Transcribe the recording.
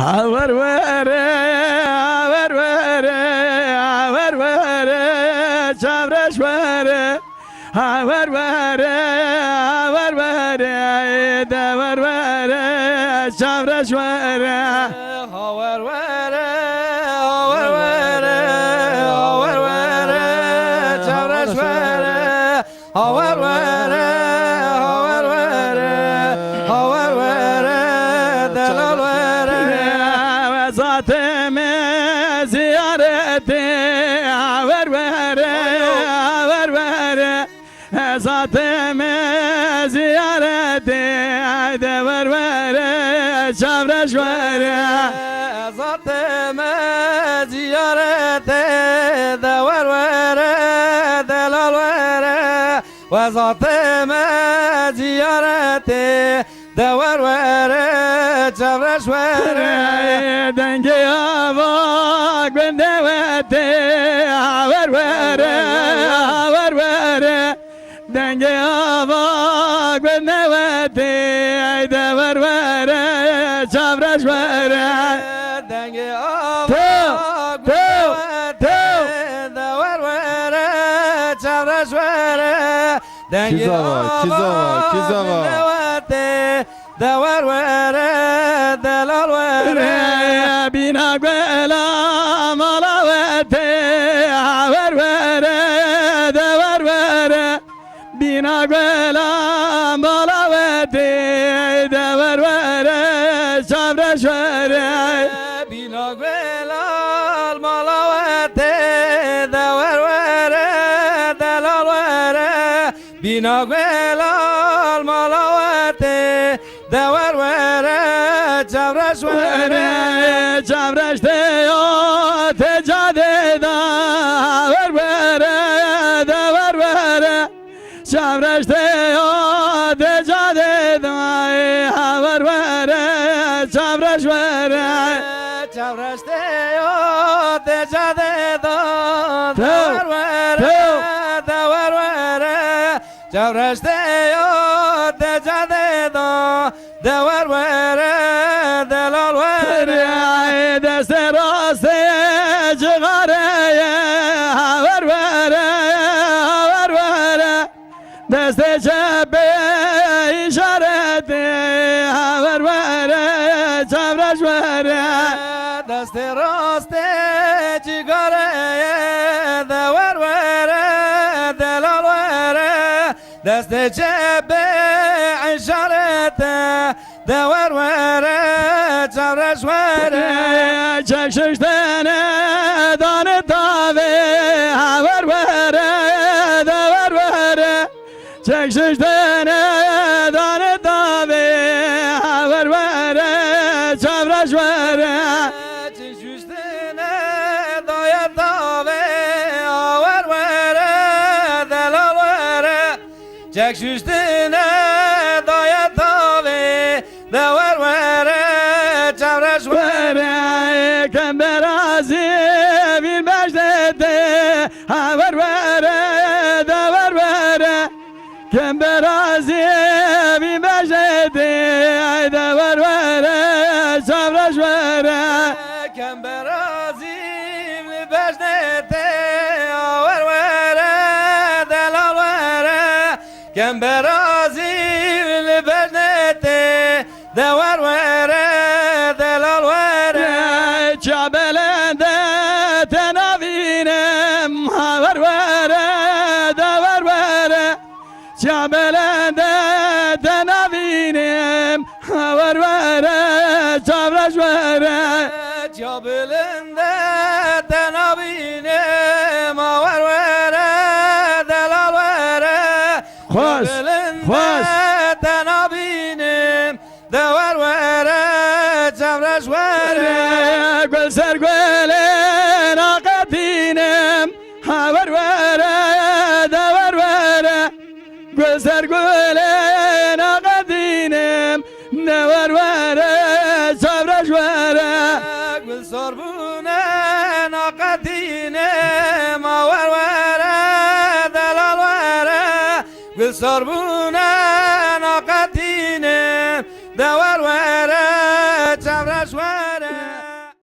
Haver vere, haver vere, haver vere, çavreş vere, haver vere, haver vere, dever vere, çavreş vere, haver vere, haver vere, haver vere, çavreş vere, haver vere, haver vere, haver vere, delal vere. Zateme ziyarete haber vere, haber vere. Zateme ziyarete dever vere, çavreş vere. Zateme ziyarete dever vere, delal vere. Ve zateme ziyarete dever vere, çavreş vere. Denge hava gündevete haber vere, haber vere. Denge hava gündevete dever vere, çavreş vere. Denge hava gündevete dever vere, çavreş vere. Denge Kizava, kizava. dever vere, delal vere. Bina gwela malavete haber vere, dever vere. Bina gwela malavete dever vere, çavreş vere. Bina velal malavete dever vere, delal vere. Bina velal malavete dever vere, çavreş vere. Çavreş deyo tecadeda haber vere, dever vere. Çavreş deyo tecadeda haber vere, çavreş vere. Çavreşte yo tecade do dever vere, dever vere. Çavreşte yo tecade do dever vere, delal vere. Deste raste cigareye haber vere, haber vere. Deste cephe işareti haber vere, çavreş vere. Deste raste cigareye dever vere, delal vere. Deste cebe işarete dever vere, çavreş vere. Çekşiştene danı tabi haber vere, dever vere. Çekşiştene danı tabi haber vere, çavreş vere. Çeşüştene dayat tabi haber vere, delal vere. Çeşüştene dayat tabi dever vere, çavreş vere. Kemberazi bir mecdede haber vere, dever vere. Kemberazi bir mecdede dever vere, çavreş vere. Kemberazim beşnete haber vere, delal vere. Kemberazim beşnete dever vere, delal vere. Çabelende tenavinem haber vere, dever vere. Çabelende tenavinem haber vere, çavreş vere. Çabelinde tenabinem haber vere, delal vere. Hoş, hoş. Tenabinem dever vere, çavreş vere. Gül sergülen akatinem haber vere, dever vere. Gül sergülen akatinem dever vere, çavreş vere. Gül sorbune nakatine maver vere, delal vere. Gül sorbune nakatine dever vere, çavreş vere. ne